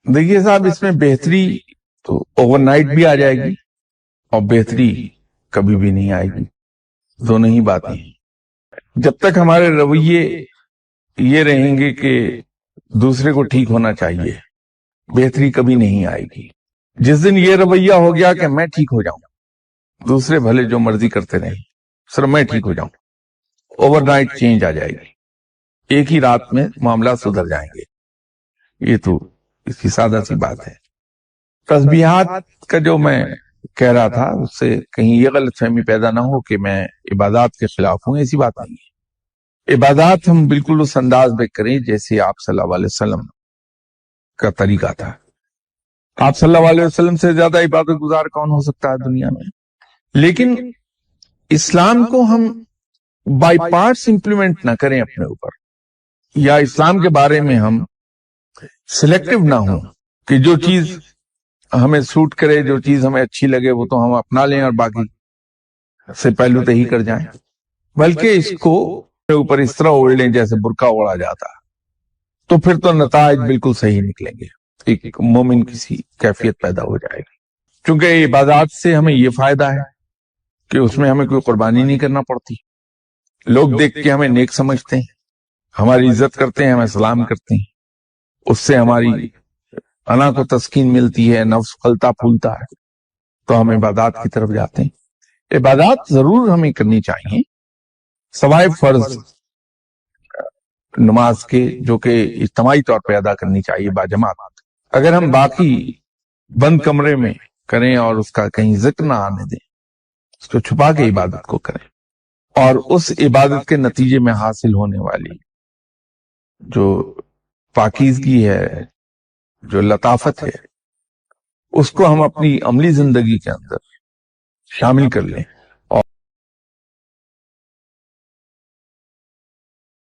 دیکھیے صاحب، اس میں بہتری تو اوور نائٹ بھی آ جائے گی اور بہتری کبھی بھی نہیں آئے گی، دونوں ہی باتیں ہیں۔ جب تک ہمارے رویے یہ رہیں گے کہ دوسرے کو ٹھیک ہونا چاہیے، بہتری کبھی نہیں آئے گی۔ جس دن یہ رویہ ہو گیا کہ میں ٹھیک ہو جاؤں، دوسرے بھلے جو مرضی کرتے رہیں، صرف میں ٹھیک ہو جاؤں، اوور نائٹ چینج آ جائے گی، ایک ہی رات میں معاملات سدھر جائیں گے۔ یہ تو اس کی سادہ سی بات ہے۔ تسبیحات کا جو میں کہہ رہا تھا، اس سے کہیں یہ غلط فہمی پیدا نہ ہو کہ میں عبادات کے خلاف ہوں، ایسی بات نہیں ہے۔ عبادات ہم بالکل اس انداز میں کریں جیسے آپ صلی اللہ علیہ وسلم کا طریقہ تھا۔ آپ صلی اللہ علیہ وسلم سے زیادہ عبادت گزار کون ہو سکتا ہے دنیا میں؟ لیکن اسلام کو ہم بائی پارٹس امپلیمنٹ نہ کریں اپنے اوپر، یا اسلام کے بارے میں ہم سلیکٹو نہ ہوں کہ جو چیز ہمیں سوٹ کرے، جو چیز ہمیں اچھی لگے وہ تو ہم اپنا لیں اور باقی سے پہلو تہی کر جائیں، بلکہ اس کو اوپر اس طرح اوڑھ لیں جیسے برقع اوڑھا جاتا، تو پھر تو نتائج بالکل صحیح نکلیں گے، ایک مومن کسی کیفیت پیدا ہو جائے گی۔ چونکہ عبادات سے ہمیں یہ فائدہ ہے کہ اس میں ہمیں کوئی قربانی نہیں کرنا پڑتی، لوگ دیکھ کے ہمیں نیک سمجھتے ہیں، ہماری عزت کرتے ہیں، ہمیں سلام کرتے ہیں، اس سے ہماری انا کو تسکین ملتی ہے، نفس پھلتا پھولتا ہے، تو ہم عبادات کی طرف جاتے ہیں۔ عبادات ضرور ہمیں کرنی چاہیے سوائے فرض نماز کے، جو کہ اجتماعی طور پہ ادا کرنی چاہیے باجماعت۔ اگر ہم باقی بند کمرے میں کریں اور اس کا کہیں ذکر نہ آنے دیں، اس کو چھپا کے عبادت کو کریں، اور اس عبادت کے نتیجے میں حاصل ہونے والی جو پاکیزگی ہے، جو لطافت ہے، اس کو ہم اپنی عملی زندگی کے اندر شامل کر لیں،